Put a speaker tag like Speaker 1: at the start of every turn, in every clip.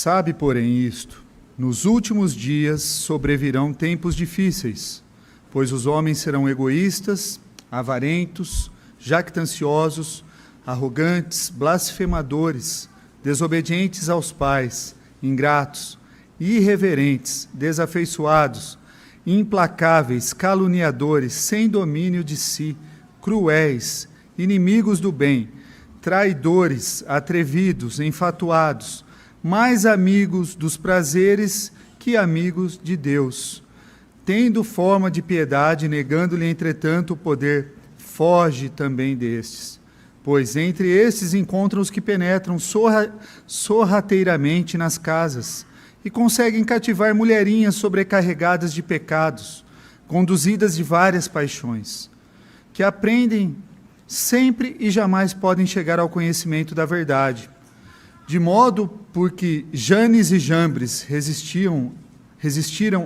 Speaker 1: Sabe, porém, isto: nos últimos dias sobrevirão tempos difíceis, pois os homens serão egoístas, avarentos, jactanciosos, arrogantes, blasfemadores, desobedientes aos pais, ingratos, irreverentes, desafeiçoados, implacáveis, caluniadores, sem domínio de si, cruéis, inimigos do bem, traidores, atrevidos, enfatuados, mais amigos dos prazeres que amigos de Deus, tendo forma de piedade, negando-lhe, entretanto, o poder. Foge também destes, pois entre estes encontram os que penetram sorrateiramente nas casas e conseguem cativar mulherinhas sobrecarregadas de pecados, conduzidas de várias paixões, que aprendem sempre e jamais podem chegar ao conhecimento da verdade. De modo, porque Janes e Jambres resistiram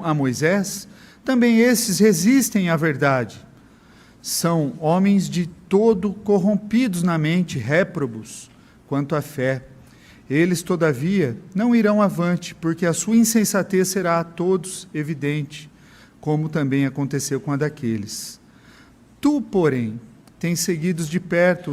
Speaker 1: a Moisés, também esses resistem à verdade. São homens de todo corrompidos na mente, réprobos quanto à fé. Eles, todavia, não irão avante, porque a sua insensatez será a todos evidente, como também aconteceu com a daqueles. Tu, porém, tens seguido de perto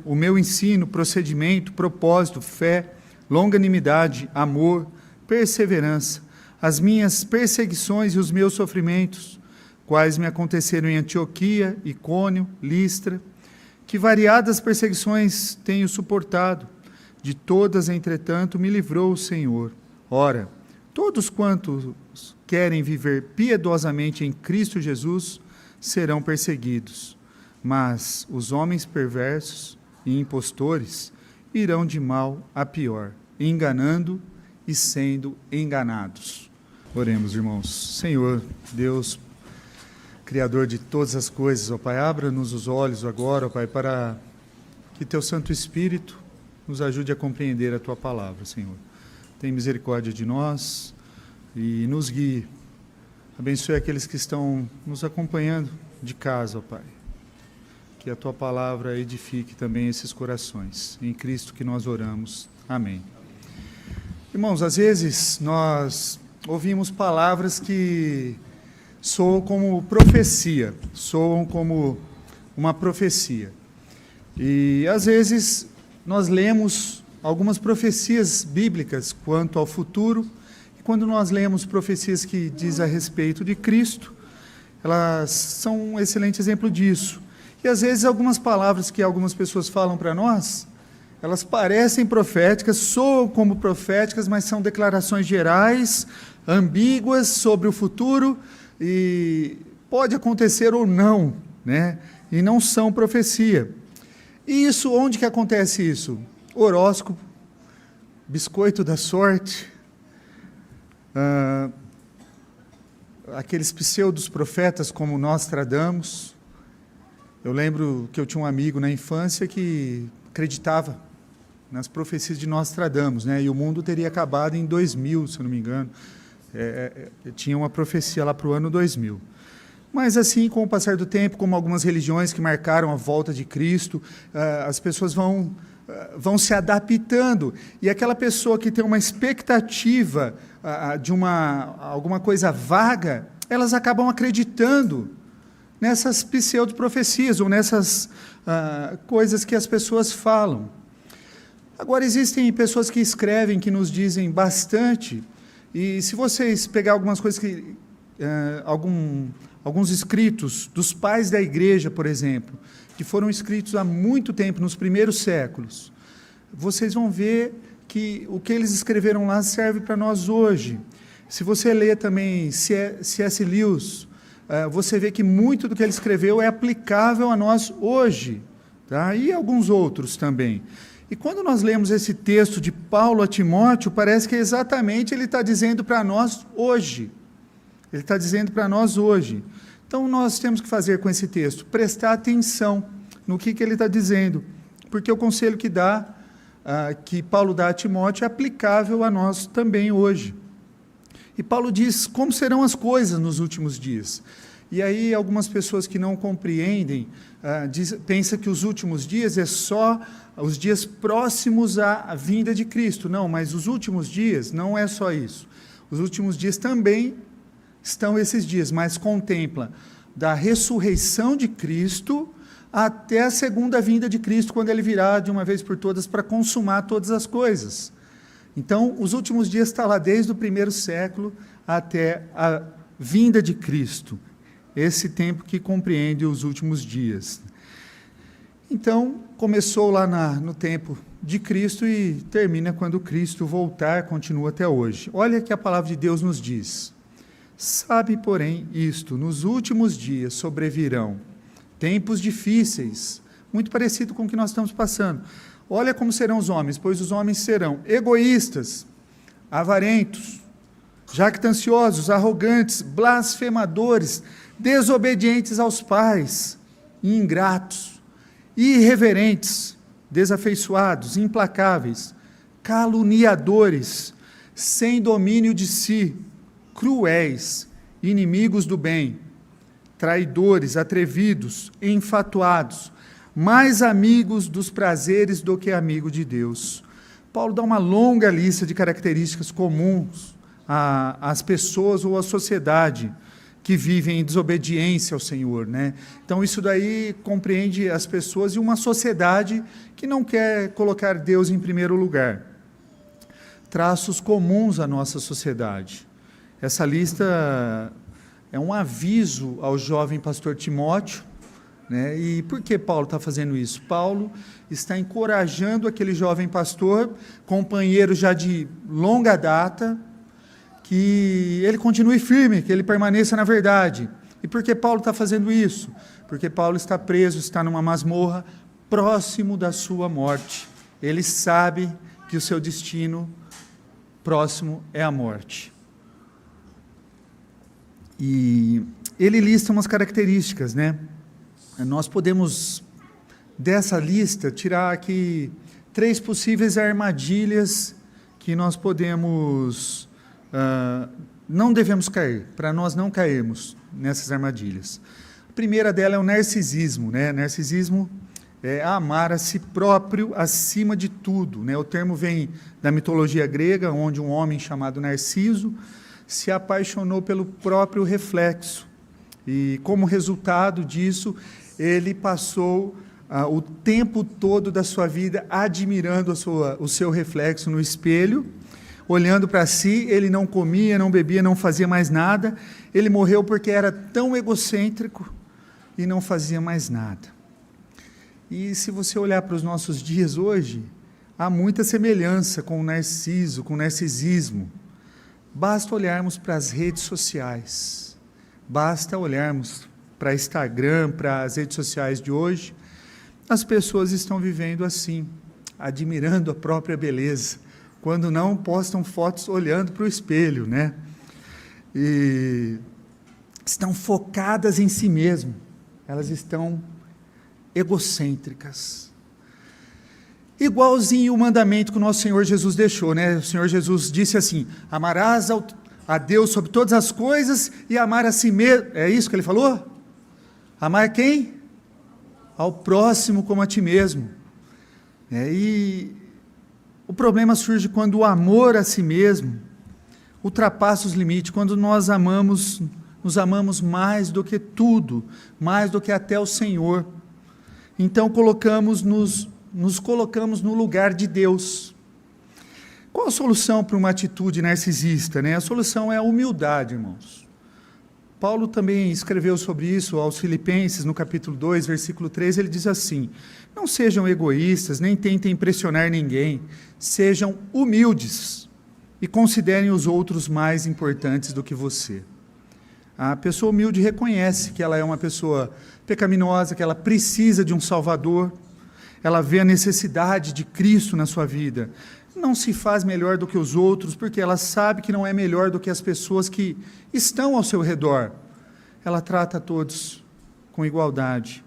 Speaker 1: o meu ensino, procedimento, propósito, fé, longanimidade, amor, perseverança, as minhas perseguições e os meus sofrimentos, quais me aconteceram em Antioquia, Icônio, Listra, que variadas perseguições tenho suportado. De todas, entretanto, me livrou o Senhor. Ora, todos quantos querem viver piedosamente em Cristo Jesus serão perseguidos, mas os homens perversos e impostores irão de mal a pior, enganando e sendo enganados. Oremos, irmãos. Senhor, Deus, Criador de todas as coisas, ó Pai, abra-nos os olhos agora, ó Pai, para que Teu Santo Espírito nos ajude a compreender a Tua palavra, Senhor. Tem misericórdia de nós e nos guie. Abençoe aqueles que estão nos acompanhando de casa, ó Pai. Que a Tua palavra edifique também esses corações. Em Cristo que nós oramos. Amém. Irmãos, às vezes nós ouvimos palavras que soam como profecia, soam como uma profecia. E, às vezes, nós lemos algumas profecias bíblicas quanto ao futuro, e quando nós lemos profecias que diz a respeito de Cristo, elas são um excelente exemplo disso. E, às vezes, algumas palavras que algumas pessoas falam para nós, elas parecem proféticas, soam como proféticas, mas são declarações gerais, ambíguas sobre o futuro, e pode acontecer ou não, né? E não são profecia. E isso, onde que acontece isso? Horóscopo, biscoito da sorte, aqueles pseudos profetas como Nostradamus. Eu lembro que eu tinha um amigo na infância que acreditava nas profecias de Nostradamus, né? E o mundo teria acabado em 2000, se eu não me engano. Tinha uma profecia lá para o ano 2000. Mas assim, com o passar do tempo, como algumas religiões que marcaram a volta de Cristo, as pessoas vão se adaptando. E aquela pessoa que tem uma expectativa de alguma coisa vaga, elas acabam acreditando nessas pseudo-profecias ou nessas coisas que as pessoas falam. Agora, existem pessoas que escrevem, que nos dizem bastante. E se vocês pegar algumas coisas que alguns escritos dos pais da igreja, por exemplo, que foram escritos há muito tempo, nos primeiros séculos, vocês vão ver que o que eles escreveram lá serve para nós hoje. Se você ler também C.S. Lewis, você vê que muito do que ele escreveu é aplicável a nós hoje, tá? E alguns outros também. E quando nós lemos esse texto de Paulo a Timóteo, parece que exatamente ele está dizendo para nós hoje. Ele está dizendo para nós hoje. Então, nós temos que fazer com esse texto, prestar atenção no que ele está dizendo, porque o conselho que Paulo dá a Timóteo é aplicável a nós também hoje. E Paulo diz como serão as coisas nos últimos dias. E aí algumas pessoas que não compreendem, pensam que os últimos dias é só os dias próximos à vinda de Cristo. Não, mas os últimos dias não é só isso. Os últimos dias também estão esses dias, mas contempla da ressurreição de Cristo até a segunda vinda de Cristo, quando ele virá de uma vez por todas para consumar todas as coisas. Então, os últimos dias está lá desde o primeiro século até a vinda de Cristo. Esse tempo que compreende os últimos dias. Então, começou lá no tempo de Cristo e termina quando Cristo voltar, continua até hoje. Olha que a palavra de Deus nos diz: sabe, porém, isto, nos últimos dias sobrevirão tempos difíceis, muito parecido com o que nós estamos passando. Olha como serão os homens, pois os homens serão egoístas, avarentos, jactanciosos, arrogantes, blasfemadores, desobedientes aos pais, ingratos, irreverentes, desafeiçoados, implacáveis, caluniadores, sem domínio de si, cruéis, inimigos do bem, traidores, atrevidos, enfatuados, mais amigos dos prazeres do que amigo de Deus. Paulo dá uma longa lista de características comuns às pessoas ou à sociedade que vivem em desobediência ao Senhor, né? Então isso daí compreende as pessoas e uma sociedade que não quer colocar Deus em primeiro lugar. Traços comuns à nossa sociedade. Essa lista é um aviso ao jovem pastor Timóteo, né? E por que Paulo está fazendo isso? Paulo está encorajando aquele jovem pastor, companheiro já de longa data, que ele continue firme, que ele permaneça na verdade. E por que Paulo está fazendo isso? Porque Paulo está preso, está numa masmorra, próximo da sua morte. Ele sabe que o seu destino próximo é a morte. E ele lista umas características, né? Nós podemos, dessa lista, tirar aqui 3 possíveis armadilhas que nós podemos... não devemos cair, para nós não cairmos nessas armadilhas. A primeira dela é o narcisismo, né? Narcisismo é amar a si próprio acima de tudo, né? O termo vem da mitologia grega, onde um homem chamado Narciso se apaixonou pelo próprio reflexo, e como resultado disso, ele passou o tempo todo da sua vida admirando o seu reflexo no espelho, olhando para si. Ele não comia, não bebia, não fazia mais nada. Ele morreu porque era tão egocêntrico e não fazia mais nada. E se você olhar para os nossos dias hoje, há muita semelhança com o narciso, com o narcisismo. Basta olharmos para as redes sociais, basta olharmos para Instagram, para as redes sociais de hoje. As pessoas estão vivendo assim, admirando a própria beleza, quando não postam fotos olhando para o espelho, né? E estão focadas em si mesmo, elas estão egocêntricas. Igualzinho o mandamento que o nosso Senhor Jesus deixou, né? O Senhor Jesus disse assim: amarás a Deus sobre todas as coisas e amar a si mesmo. É isso que ele falou? Amar quem? Ao próximo como a ti mesmo. E o problema surge quando o amor a si mesmo ultrapassa os limites, quando nós nos amamos mais do que tudo, mais do que até o Senhor. Então nos colocamos no lugar de Deus. Qual a solução para uma atitude narcisista, né? A solução é a humildade, irmãos. Paulo também escreveu sobre isso aos Filipenses, no capítulo 2, versículo 13, ele diz assim: não sejam egoístas, nem tentem impressionar ninguém, sejam humildes e considerem os outros mais importantes do que você. A pessoa humilde reconhece que ela é uma pessoa pecaminosa, que ela precisa de um Salvador, ela vê a necessidade de Cristo na sua vida. Não se faz melhor do que os outros, porque ela sabe que não é melhor do que as pessoas que estão ao seu redor. Ela trata a todos com igualdade.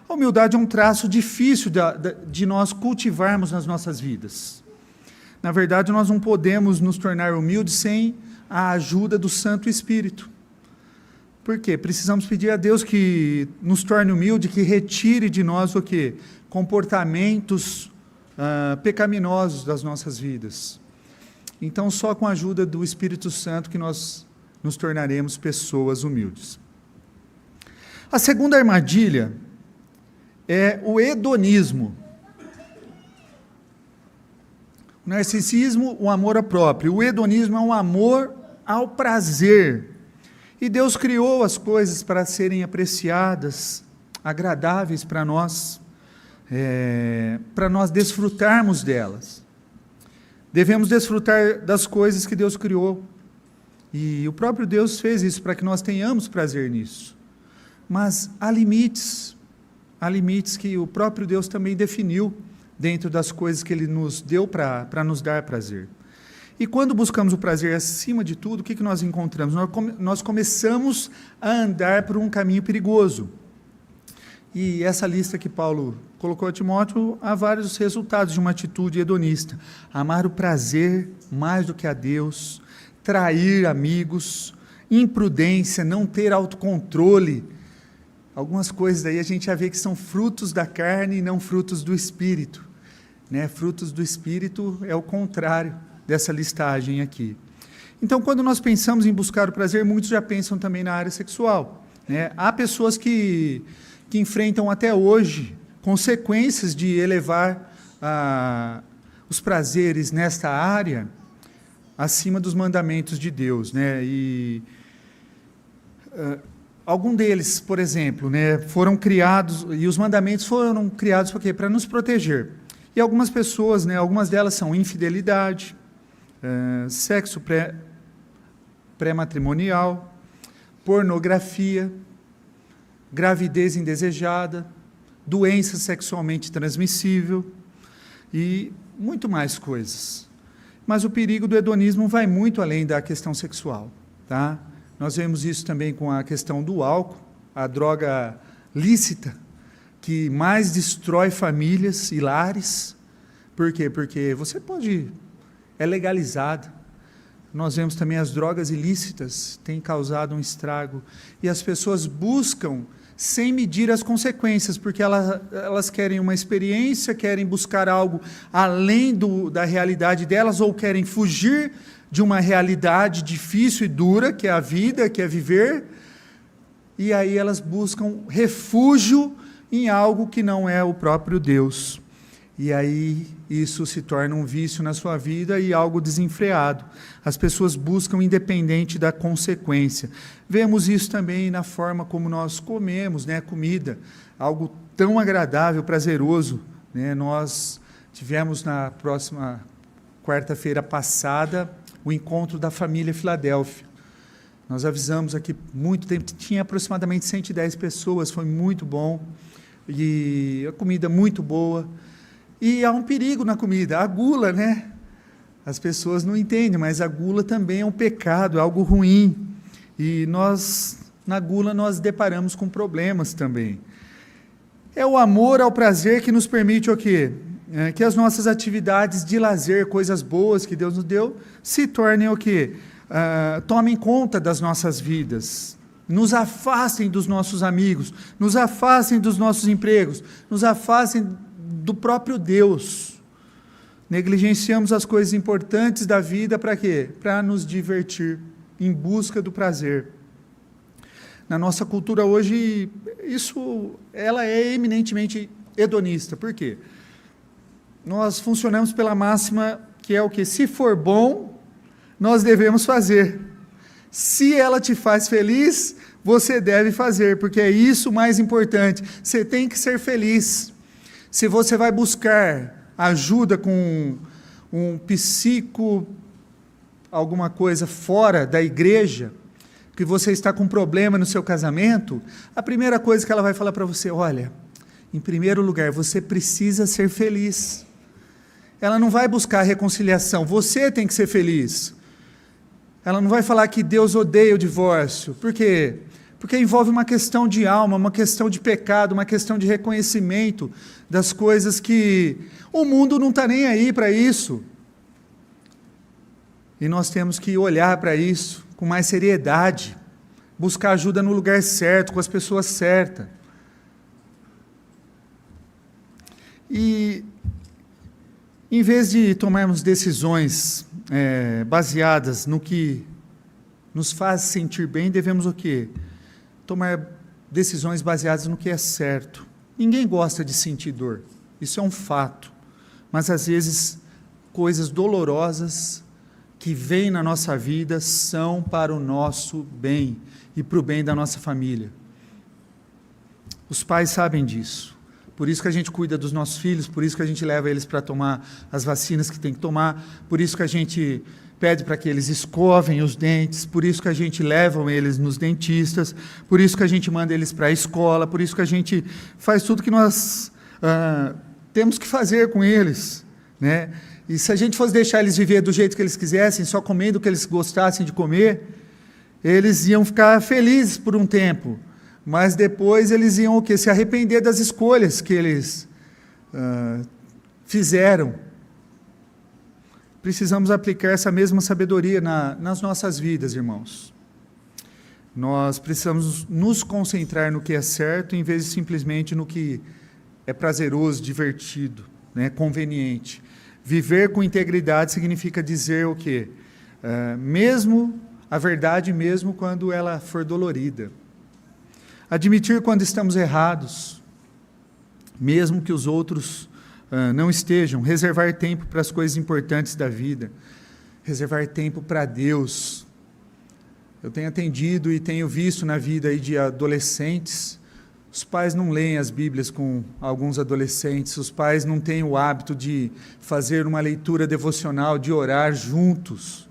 Speaker 1: A humildade é um traço difícil de nós cultivarmos nas nossas vidas. Na verdade, nós não podemos nos tornar humildes sem a ajuda do Santo Espírito. Por quê? Precisamos pedir a Deus que nos torne humilde, que retire de nós o quê? Comportamentos pecaminosos das nossas vidas. Então, só com a ajuda do Espírito Santo que nós nos tornaremos pessoas humildes. A segunda armadilha é o hedonismo. O narcisismo, o amor ao próprio. O hedonismo é um amor ao prazer. E Deus criou as coisas para serem apreciadas, agradáveis para nós desfrutarmos delas. Devemos desfrutar das coisas que Deus criou. E o próprio Deus fez isso para que nós tenhamos prazer nisso. Mas há limites que o próprio Deus também definiu dentro das coisas que Ele nos deu para nos dar prazer. E quando buscamos o prazer acima de tudo, o que nós encontramos? Nós começamos a andar por um caminho perigoso. E essa lista que Paulo colocou a Timóteo, há vários resultados de uma atitude hedonista. Amar o prazer mais do que a Deus, trair amigos, imprudência, não ter autocontrole. Algumas coisas aí a gente já vê que são frutos da carne e não frutos do Espírito. Frutos do Espírito é o contrário dessa listagem aqui. Então, quando nós pensamos em buscar o prazer, muitos já pensam também na área sexual. Há pessoas que enfrentam até hoje consequências de elevar os prazeres nesta área acima dos mandamentos de Deus. Algum deles, por exemplo, foram criados, e os mandamentos foram criados para quê? Para nos proteger. E algumas pessoas, algumas delas são infidelidade, sexo pré-matrimonial, pornografia, gravidez indesejada, doença sexualmente transmissível e muito mais coisas. Mas o perigo do hedonismo vai muito além da questão sexual. Tá? Nós vemos isso também com a questão do álcool, a droga lícita, que mais destrói famílias e lares. Por quê? Porque é legalizado. Nós vemos também as drogas ilícitas, têm causado um estrago. E as pessoas buscam sem medir as consequências, porque elas querem uma experiência, querem buscar algo além da realidade delas, ou querem fugir de uma realidade difícil e dura, que é a vida, que é viver, e aí elas buscam refúgio em algo que não é o próprio Deus. E aí isso se torna um vício na sua vida e algo desenfreado. As pessoas buscam independente da consequência. Vemos isso também na forma como nós comemos, comida, algo tão agradável, prazeroso. Nós tivemos na próxima quarta-feira passada o encontro da família Filadélfia. Nós avisamos aqui muito tempo, tinha aproximadamente 110 pessoas, foi muito bom, e a comida muito boa. E há um perigo na comida, a gula, As pessoas não entendem, mas a gula também é um pecado, é algo ruim. E na gula, nós deparamos com problemas também. É o amor ao prazer que nos permite o quê? Que as nossas atividades de lazer, coisas boas que Deus nos deu, se tornem o quê? Tomem conta das nossas vidas. Nos afastem dos nossos amigos, nos afastem dos nossos empregos, nos afastem do próprio Deus. Negligenciamos as coisas importantes da vida para quê? Para nos divertir, em busca do prazer. Na nossa cultura hoje, ela é eminentemente hedonista. Por quê? Nós funcionamos pela máxima que é o quê? Se for bom, nós devemos fazer. Se ela te faz feliz, você deve fazer, porque é isso o mais importante. Você tem que ser feliz. Se você vai buscar ajuda com um alguma coisa fora da igreja, que você está com problema no seu casamento, a primeira coisa que ela vai falar para você, olha, em primeiro lugar, você precisa ser feliz. Ela não vai buscar reconciliação, você tem que ser feliz. Ela não vai falar que Deus odeia o divórcio. Por quê? Porque envolve uma questão de alma, uma questão de pecado, uma questão de reconhecimento das coisas que o mundo não está nem aí para isso. E nós temos que olhar para isso com mais seriedade, buscar ajuda no lugar certo, com as pessoas certas. E, em vez de tomarmos decisões baseadas no que nos faz sentir bem, devemos o quê? Tomar decisões baseadas no que é certo. Ninguém gosta de sentir dor, isso é um fato. Mas, às vezes, coisas dolorosas que vêm na nossa vida são para o nosso bem e para o bem da nossa família. Os pais sabem disso. Por isso que a gente cuida dos nossos filhos, por isso que a gente leva eles para tomar as vacinas que tem que tomar, por isso que a gente pede para que eles escovem os dentes, por isso que a gente leva eles nos dentistas, por isso que a gente manda eles para a escola, por isso que a gente faz tudo que nós temos que fazer com eles, né? E se a gente fosse deixar eles viver do jeito que eles quisessem, só comendo o que eles gostassem de comer, eles iam ficar felizes por um tempo, mas depois eles iam o quê? Se arrepender das escolhas que eles fizeram. Precisamos aplicar essa mesma sabedoria nas nossas vidas, irmãos. Nós precisamos nos concentrar no que é certo, em vez de simplesmente no que é prazeroso, divertido, né, conveniente. Viver com integridade significa dizer o quê? Mesmo a verdade, mesmo quando ela for dolorida. Admitir quando estamos errados, mesmo que os outros não estejam. Reservar tempo para as coisas importantes da vida. Reservar tempo para Deus. Eu tenho atendido e tenho visto na vida aí de adolescentes, os pais não leem as Bíblias com alguns adolescentes, os pais não têm o hábito de fazer uma leitura devocional, de orar juntos.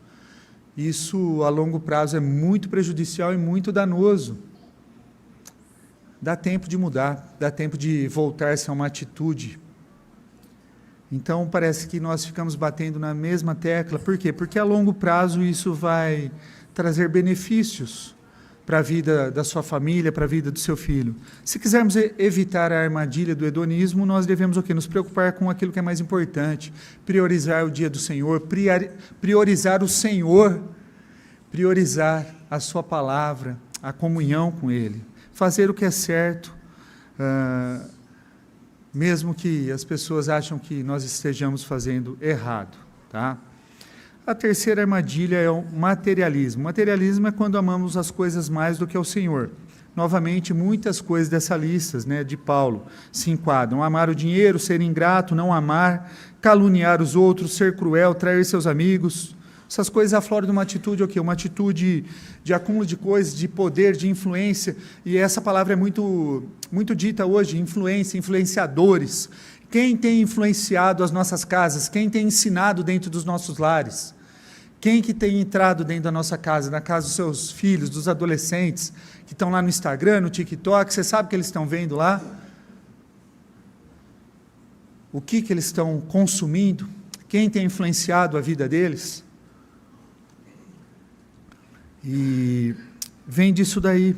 Speaker 1: Isso, a longo prazo, é muito prejudicial e muito danoso. Dá tempo de mudar, dá tempo de voltar-se a uma atitude. Então, parece que nós ficamos batendo na mesma tecla. Por quê? Porque a longo prazo isso vai trazer benefícios para a vida da sua família, para a vida do seu filho. Se quisermos evitar a armadilha do hedonismo, nós devemos o quê? Nos preocupar com aquilo que é mais importante, priorizar o dia do Senhor, priorizar o Senhor, priorizar a sua palavra, a comunhão com Ele, fazer o que é certo, mesmo que as pessoas acham que nós estejamos fazendo errado, tá? A terceira armadilha é o materialismo. O materialismo é quando amamos as coisas mais do que o Senhor. Novamente, muitas coisas dessa lista, né, de Paulo se enquadram. Amar o dinheiro, ser ingrato, não amar, caluniar os outros, ser cruel, trair seus amigos. Essas coisas afloram de uma atitude o quê? Uma atitude de acúmulo de coisas, de poder, de influência. E essa palavra é muito dita hoje, influência, influenciadores. Quem tem influenciado as nossas casas? Quem tem ensinado dentro dos nossos lares? Quem que tem entrado dentro da nossa casa, na casa dos seus filhos, dos adolescentes, que estão lá no Instagram, no TikTok, você sabe o que eles estão vendo lá? O que eles estão consumindo? Quem tem influenciado a vida deles? E vem disso daí,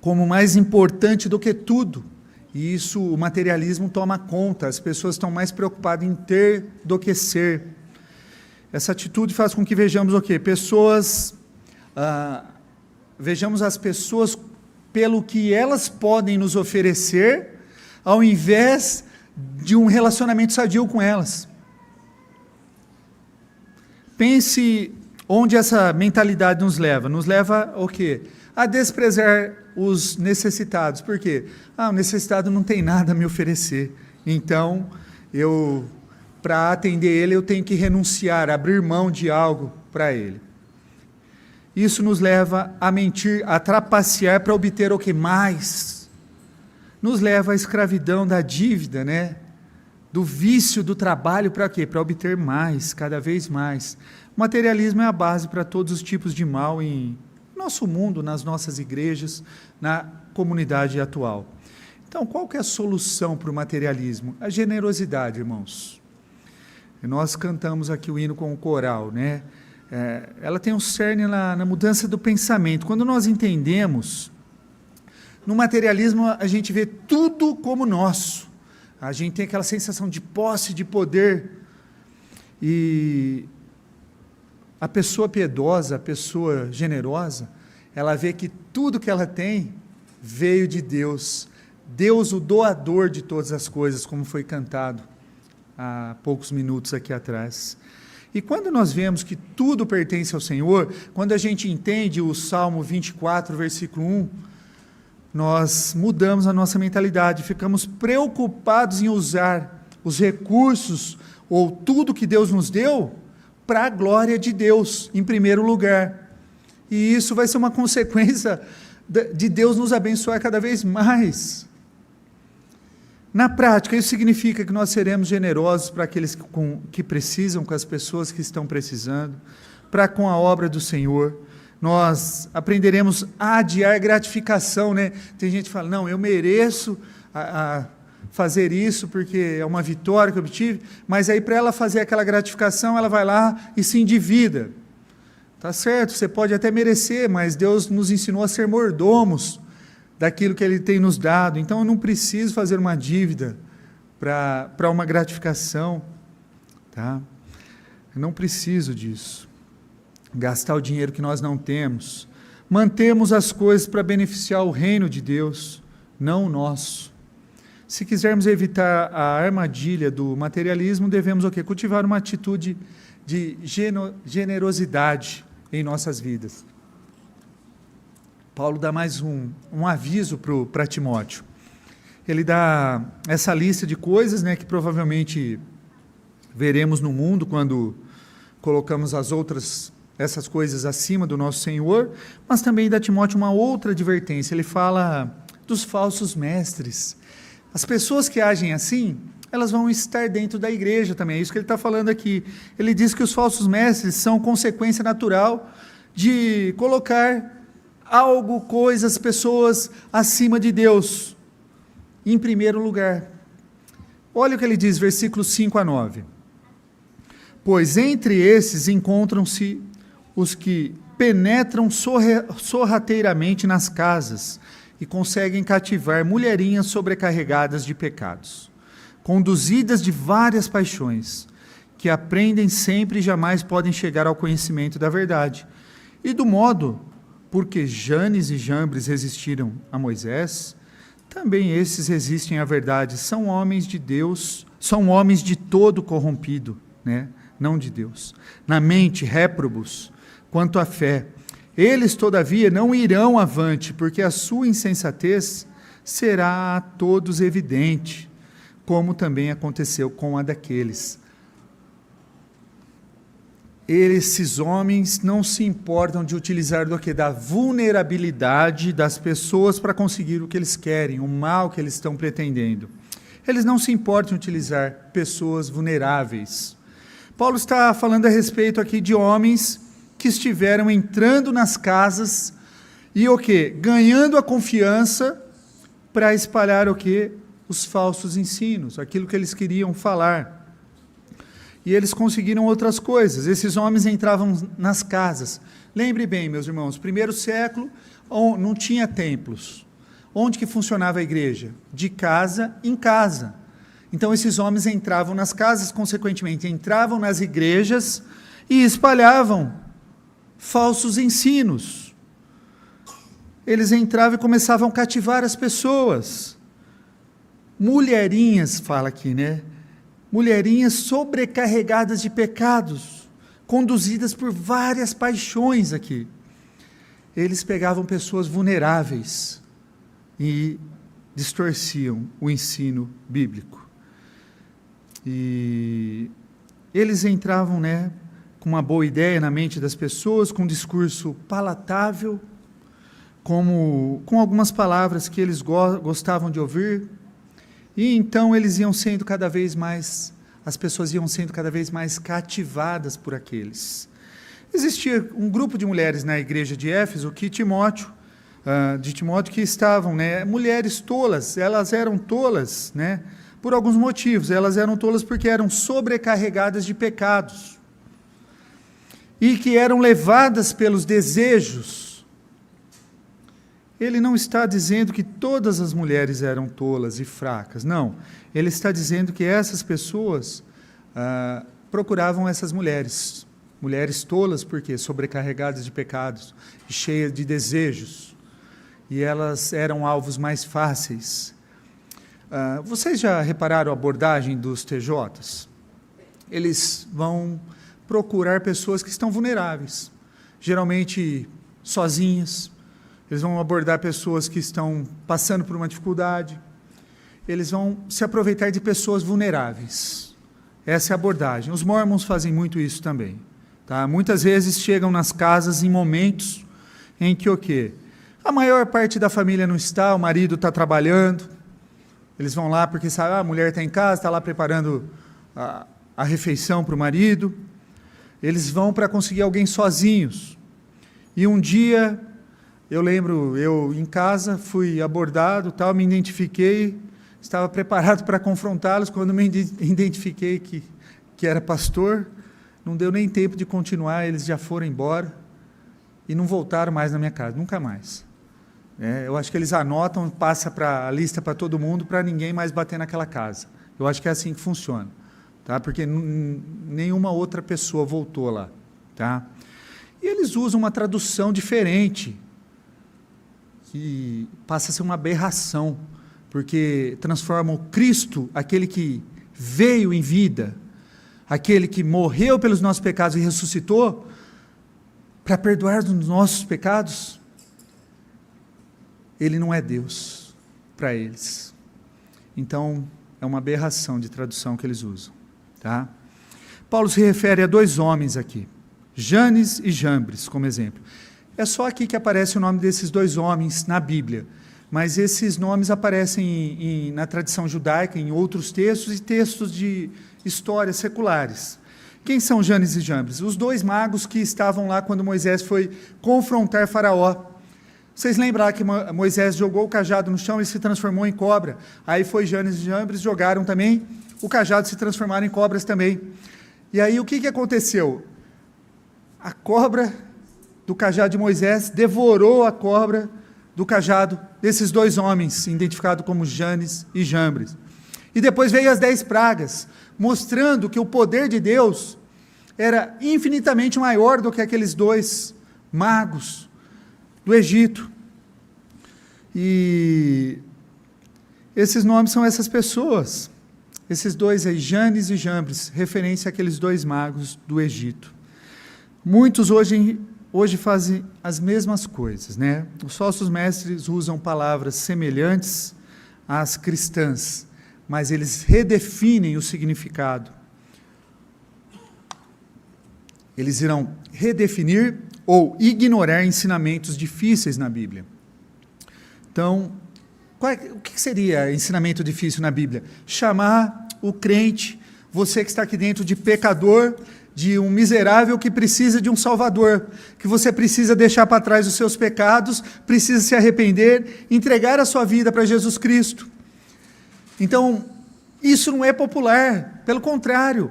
Speaker 1: como mais importante do que tudo. E isso, o materialismo toma conta, as pessoas estão mais preocupadas em ter do que ser. Essa atitude faz com que vejamos o quê? Vejamos as pessoas pelo que elas podem nos oferecer, ao invés de um relacionamento sadio com elas. Pense onde essa mentalidade nos leva. Nos leva o quê? A desprezar os necessitados. Por quê? O necessitado não tem nada a me oferecer. Então, para atender ele, eu tenho que renunciar, abrir mão de algo para ele. Isso nos leva a mentir, a trapacear para obter o que mais? Nos leva à escravidão da dívida, né? Do vício do trabalho para quê? Para obter mais, cada vez mais. O materialismo é a base para todos os tipos de mal em nosso mundo, nas nossas igrejas, na comunidade atual. Então, qual que é a solução para o materialismo? A generosidade, irmãos. Nós cantamos aqui o hino com o coral, né? Ela tem um cerne na mudança do pensamento. Quando nós entendemos, no materialismo a gente vê tudo como nosso. A gente tem aquela sensação de posse, de poder. E a pessoa piedosa, a pessoa generosa, ela vê que tudo que ela tem veio de Deus. Deus, o doador de todas as coisas, como foi cantado há poucos minutos aqui atrás. E quando nós vemos que tudo pertence ao Senhor, quando a gente entende o Salmo 24, versículo 1, nós mudamos a nossa mentalidade, ficamos preocupados em usar os recursos ou tudo que Deus nos deu para a glória de Deus, em primeiro lugar. E isso vai ser uma consequência de Deus nos abençoar cada vez mais. Na prática, isso significa que nós seremos generosos para aqueles que precisam, com as pessoas que estão precisando, para com a obra do Senhor. Nós aprenderemos a adiar gratificação, né? Tem gente que fala, não, eu mereço fazer isso porque é uma vitória que eu obtive, mas aí para ela fazer aquela gratificação, ela vai lá e se endivida. Tá certo, você pode até merecer, mas Deus nos ensinou a ser mordomos daquilo que Ele tem nos dado. Então eu não preciso fazer uma dívida para uma gratificação, tá? Eu não preciso disso. Gastar o dinheiro que nós não temos. Mantemos as coisas para beneficiar o reino de Deus, não o nosso. Se quisermos evitar a armadilha do materialismo, devemos o quê? Cultivar uma atitude de generosidade em nossas vidas. Paulo dá mais um aviso para Timóteo. Ele dá essa lista de coisas, né, que provavelmente veremos no mundo quando colocamos essas coisas acima do nosso Senhor, mas também dá a Timóteo uma outra advertência. Ele fala dos falsos mestres. As pessoas que agem assim, elas vão estar dentro da igreja também, é isso que ele está falando aqui. Ele diz que os falsos mestres são consequência natural de colocar algo, coisas, pessoas acima de Deus, em primeiro lugar. Olha o que ele diz, versículos 5 a 9. Pois entre esses encontram-se os que penetram sorrateiramente nas casas e conseguem cativar mulherinhas sobrecarregadas de pecados, conduzidas de várias paixões, que aprendem sempre e jamais podem chegar ao conhecimento da verdade. E do modo porque Janes e Jambres resistiram a Moisés, também esses resistem à verdade, são homens de Deus, são homens de todo corrompido, né? Não de Deus. Na mente, réprobos, quanto à fé. Eles, todavia, não irão avante, porque a sua insensatez será a todos evidente, como também aconteceu com a daqueles. Esses homens não se importam de utilizar do que? Da vulnerabilidade das pessoas para conseguir o que eles querem, o mal que eles estão pretendendo. Eles não se importam em utilizar pessoas vulneráveis. Paulo está falando a respeito aqui de homens que estiveram entrando nas casas e o quê? Ganhando a confiança para espalhar o quê? Os falsos ensinos, aquilo que eles queriam falar. E eles conseguiram outras coisas. Esses homens entravam nas casas. Lembre bem, meus irmãos, primeiro século não tinha templos. Onde que funcionava a igreja? De casa em casa. Então esses homens entravam nas casas, consequentemente entravam nas igrejas e espalhavam falsos ensinos. Eles entravam e começavam a cativar as pessoas. Mulherinhas, fala aqui, né? Mulherinhas sobrecarregadas de pecados, conduzidas por várias paixões aqui. Eles pegavam pessoas vulneráveis e distorciam o ensino bíblico. E eles entravam, né, com uma boa ideia na mente das pessoas, com um discurso palatável, com algumas palavras que eles gostavam de ouvir. E então eles iam sendo cada vez mais, as pessoas iam sendo cada vez mais cativadas por aqueles. Existia um grupo de mulheres na igreja de Éfeso, que Timóteo, que estavam, né, mulheres tolas, elas eram tolas, né, por alguns motivos. Elas eram tolas porque eram sobrecarregadas de pecados e que eram levadas pelos desejos. Ele não está dizendo que todas as mulheres eram tolas e fracas, não. Ele está dizendo que essas pessoas procuravam essas mulheres Mulheres tolas, porque sobrecarregadas de pecados, cheias de desejos, e elas eram alvos mais fáceis. Vocês já repararam a abordagem dos TJs? Eles vão procurar pessoas que estão vulneráveis, geralmente sozinhas. Eles vão abordar pessoas que estão passando por uma dificuldade. Eles vão se aproveitar de pessoas vulneráveis. Essa é a abordagem. Os mormons fazem muito isso também. Tá? Muitas vezes chegam nas casas em momentos em que o quê? A maior parte da família não está, o marido está trabalhando. Eles vão lá porque sabe, a mulher está em casa, está lá preparando a refeição para o marido. Eles vão para conseguir alguém sozinhos. E um dia, eu lembro, eu em casa fui abordado, tal, me identifiquei, estava preparado para confrontá-los. Quando me identifiquei que era pastor, não deu nem tempo de continuar, eles já foram embora e não voltaram mais na minha casa, nunca mais. Eu acho que eles anotam, passa a lista para todo mundo, para ninguém mais bater naquela casa. Eu acho que é assim que funciona, tá? Porque nenhuma outra pessoa voltou lá. Tá? E eles usam uma tradução diferente, que passa a ser uma aberração, porque transformam Cristo, aquele que veio em vida, aquele que morreu pelos nossos pecados e ressuscitou, para perdoar os nossos pecados, ele não é Deus para eles. Então, é uma aberração de tradução que eles usam. Tá? Paulo se refere a dois homens aqui, Janes e Jambres, como exemplo. É só aqui que aparece o nome desses dois homens na Bíblia, mas esses nomes aparecem na tradição judaica, em outros textos e textos de histórias seculares. Quem são Janes e Jambres? Os dois magos que estavam lá quando Moisés foi confrontar Faraó. Vocês lembram que Moisés jogou o cajado no chão e se transformou em cobra? Aí foi Janes e Jambres, jogaram também, o cajado se transformaram em cobras também. E aí o que aconteceu? A cobra do cajado de Moisés devorou a cobra do cajado desses dois homens, identificados como Janes e Jambres. E depois veio as 10 pragas, mostrando que o poder de Deus era infinitamente maior do que aqueles dois magos do Egito. E esses nomes são essas pessoas, esses dois aí, Janes e Jambres, referência àqueles dois magos do Egito. Muitos hoje fazem as mesmas coisas, né? Os falsos mestres usam palavras semelhantes às cristãs, mas eles redefinem o significado. Eles irão redefinir ou ignorar ensinamentos difíceis na Bíblia. Então, o que seria ensinamento difícil na Bíblia? Chamar o crente, você que está aqui dentro, de pecador, de um miserável que precisa de um salvador, que você precisa deixar para trás os seus pecados, precisa se arrepender, entregar a sua vida para Jesus Cristo. Então, isso não é popular, pelo contrário,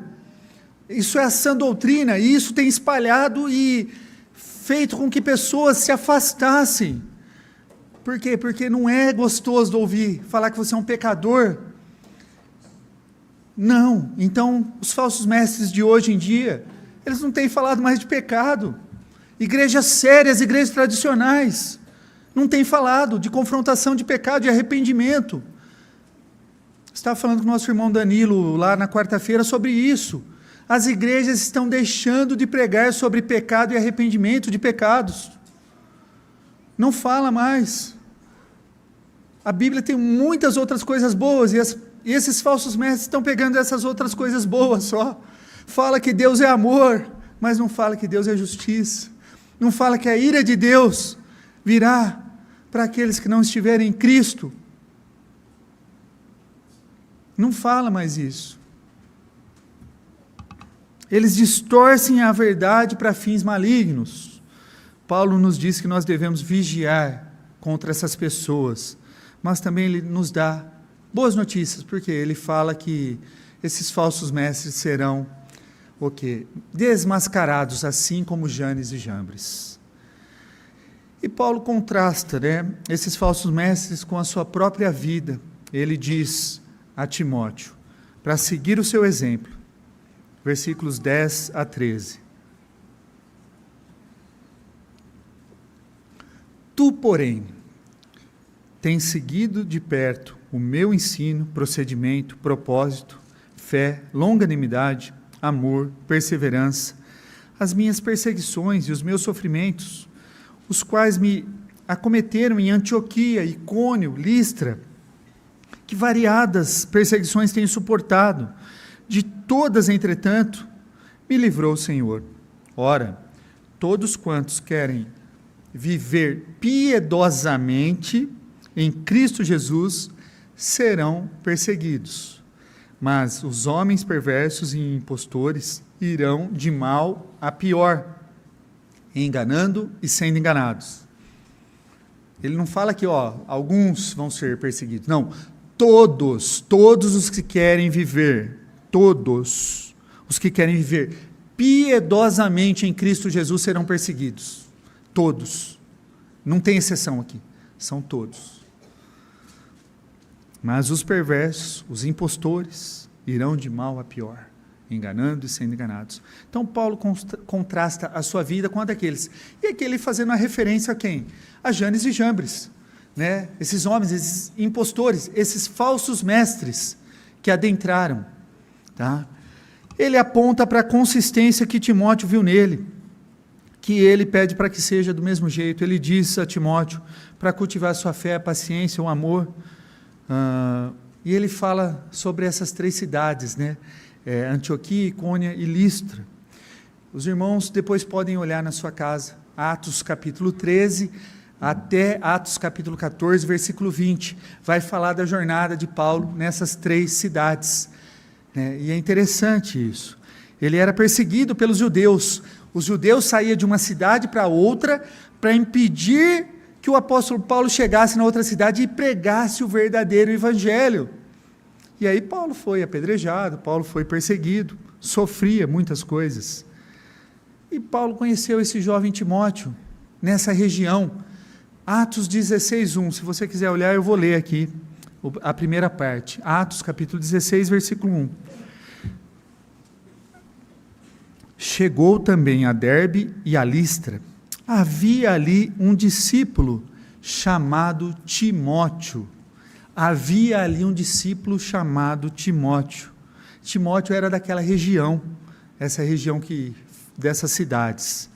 Speaker 1: isso é a sã doutrina, e isso tem espalhado e feito com que pessoas se afastassem. Por quê? Porque não é gostoso ouvir falar que você é um pecador. Não, então os falsos mestres de hoje em dia, eles não têm falado mais de pecado. Igrejas sérias, igrejas tradicionais, não têm falado de confrontação de pecado, de arrependimento. Estava falando com o nosso irmão Danilo lá na quarta-feira sobre isso. As igrejas estão deixando de pregar sobre pecado e arrependimento de pecados. Não fala mais. A Bíblia tem muitas outras coisas boas, e esses falsos mestres estão pegando essas outras coisas boas só. Fala que Deus é amor, mas não fala que Deus é justiça. Não fala que a ira de Deus virá para aqueles que não estiverem em Cristo. Não fala mais isso. Eles distorcem a verdade para fins malignos. Paulo nos diz que nós devemos vigiar contra essas pessoas, mas também ele nos dá boas notícias, porque ele fala que esses falsos mestres serão o quê? Desmascarados, assim como Janes e Jambres. E Paulo contrasta, né, esses falsos mestres com a sua própria vida. Ele diz a Timóteo, para seguir o seu exemplo, versículos 10 a 13. Tu, porém, tens seguido de perto o meu ensino, procedimento, propósito, fé, longanimidade, amor, perseverança, as minhas perseguições e os meus sofrimentos, os quais me acometeram em Antioquia, Icônio, Listra, que variadas perseguições tenho suportado. De todas, entretanto, me livrou o Senhor. Ora, todos quantos querem viver piedosamente em Cristo Jesus serão perseguidos, mas os homens perversos e impostores irão de mal a pior, enganando e sendo enganados. Ele não fala que alguns vão ser perseguidos, não, todos os que querem viver, todos os que querem viver piedosamente em Cristo Jesus serão perseguidos, todos, não tem exceção aqui, são todos. Mas os perversos, os impostores, irão de mal a pior, enganando e sendo enganados. Então Paulo contrasta a sua vida com a daqueles. E aqui ele fazendo uma referência a quem? A Janes e Jambres, né? Esses homens, esses impostores, esses falsos mestres que adentraram. Tá? Ele aponta para a consistência que Timóteo viu nele, que ele pede para que seja do mesmo jeito. Ele diz a Timóteo para cultivar a sua fé, a paciência, o amor. E ele fala sobre essas 3 cidades, né? Antioquia, Icônia e Listra. Os irmãos depois podem olhar na sua casa, Atos capítulo 13, até Atos capítulo 14, versículo 20, vai falar da jornada de Paulo nessas 3 cidades, né? E é interessante isso, ele era perseguido pelos judeus, os judeus saíam de uma cidade para outra, para impedir que o apóstolo Paulo chegasse na outra cidade e pregasse o verdadeiro evangelho. E aí Paulo foi apedrejado, Paulo foi perseguido, sofria muitas coisas. E Paulo conheceu esse jovem Timóteo, nessa região. Atos 16:1, se você quiser olhar, eu vou ler aqui, a primeira parte. Atos capítulo 16, versículo 1. Chegou também a Derbe e a Listra. Havia ali um discípulo chamado Timóteo. Havia ali um discípulo chamado Timóteo. Timóteo era daquela região, essa região dessas cidades.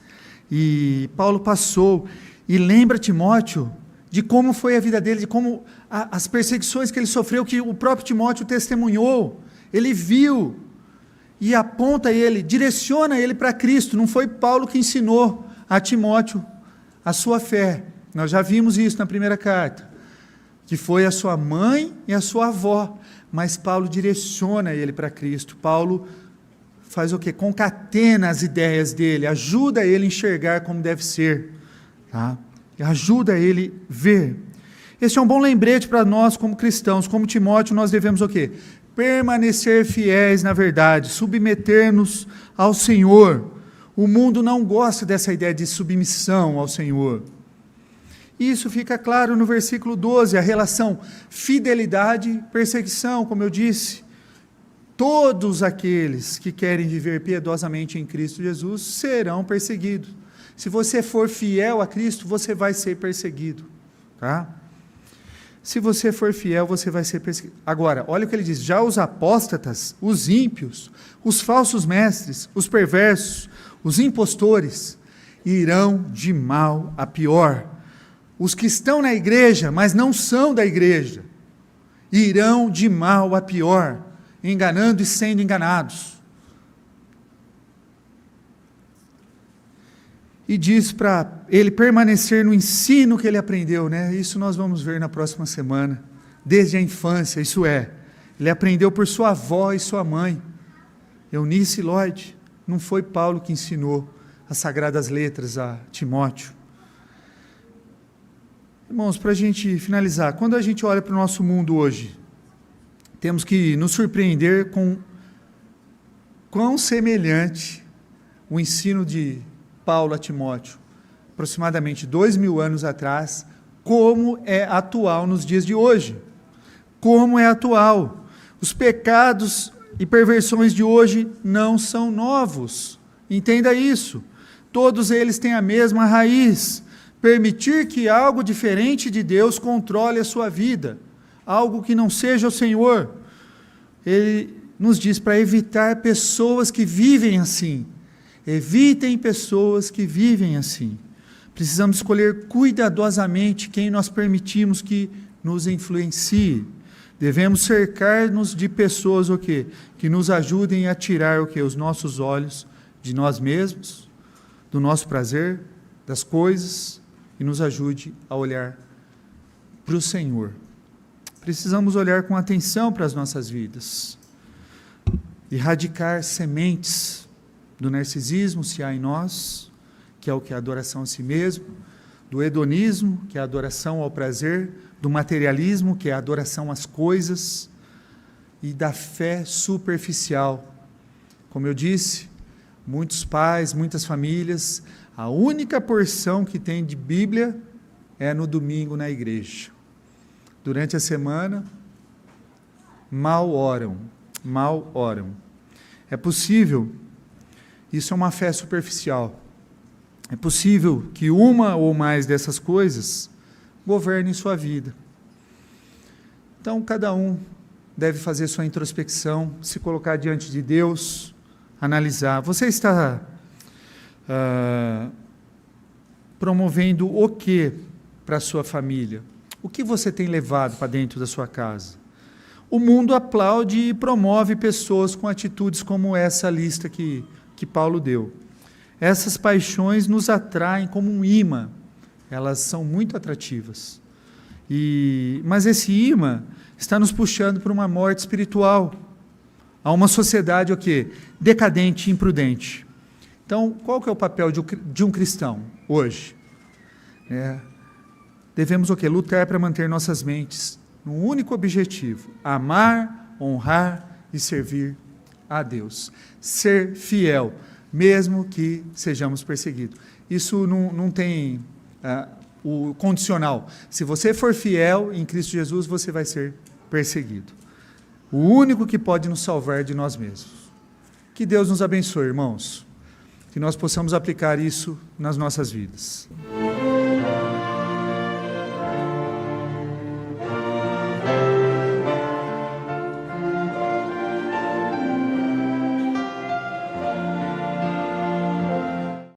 Speaker 1: E Paulo passou e lembra Timóteo de como foi a vida dele, de como as perseguições que ele sofreu, que o próprio Timóteo testemunhou, ele viu, e aponta ele, direciona ele para Cristo. Não foi Paulo que ensinou a Timóteo a sua fé, nós já vimos isso na primeira carta, que foi a sua mãe e a sua avó, mas Paulo direciona ele para Cristo. Paulo faz o quê? Concatena as ideias dele, ajuda ele a enxergar como deve ser, tá? Ajuda ele a ver. Esse é um bom lembrete para nós como cristãos, como Timóteo, nós devemos o quê? Permanecer fiéis na verdade, submeter-nos ao Senhor. O mundo não gosta dessa ideia de submissão ao Senhor. Isso fica claro no versículo 12, a relação fidelidade e perseguição, como eu disse. Todos aqueles que querem viver piedosamente em Cristo Jesus serão perseguidos. Se você for fiel a Cristo, você vai ser perseguido. Tá? Se você for fiel, você vai ser perseguido. Agora, olha o que ele diz, já os apóstatas, os ímpios, os falsos mestres, os perversos, os impostores, irão de mal a pior. Os que estão na igreja, mas não são da igreja, irão de mal a pior, enganando e sendo enganados. E diz para ele permanecer no ensino que ele aprendeu, né? Isso nós vamos ver na próxima semana, desde a infância, isso é, ele aprendeu por sua avó e sua mãe, Eunice e Lloyd. Não foi Paulo que ensinou as sagradas letras a Timóteo. Irmãos, para a gente finalizar, quando a gente olha para o nosso mundo hoje, temos que nos surpreender com quão semelhante o ensino de Paulo a Timóteo, aproximadamente 2000 anos atrás, como é atual nos dias de hoje. Como é atual. Os pecados e perversões de hoje não são novos. Entenda isso. Todos eles têm a mesma raiz. permitir que algo diferente de Deus controle a sua vida, algo que não seja o Senhor. Ele nos diz para evitar pessoas que vivem assim. Evitem pessoas que vivem assim. Precisamos escolher cuidadosamente quem nós permitimos que nos influencie. Devemos cercar-nos de pessoas o quê? Que nos ajudem a tirar o quê? Os nossos olhos de nós mesmos, do nosso prazer, das coisas, e nos ajude a olhar para o Senhor. Precisamos olhar com atenção para as nossas vidas, erradicar sementes do narcisismo, se há em nós, que é o que é a adoração a si mesmo, do hedonismo, que é a adoração ao prazer, do materialismo, que é a adoração às coisas, e da fé superficial. Como eu disse, muitos pais, muitas famílias, a única porção que tem de Bíblia é no domingo na igreja. Durante a semana, mal oram. É possível, isso é uma fé superficial, é possível que uma ou mais dessas coisas governem sua vida. Então, cada um deve fazer sua introspecção, se colocar diante de Deus, analisar. Você está promovendo o que para a sua família? O que você tem levado para dentro da sua casa? O mundo aplaude e promove pessoas com atitudes como essa lista que Paulo deu. Essas paixões nos atraem como um imã, elas são muito atrativas. Mas esse imã está nos puxando para uma morte espiritual, a uma sociedade o quê? Decadente e imprudente. Então, qual que é o papel de um cristão hoje? Devemos o quê? Lutar para manter nossas mentes num único objetivo: amar, honrar e servir a Deus. Ser fiel, mesmo que sejamos perseguidos. Isso não tem o condicional. Se você for fiel em Cristo Jesus, você vai ser perseguido. O único que pode nos salvar de nós mesmos. Que Deus nos abençoe, irmãos. Que nós possamos aplicar isso nas nossas vidas.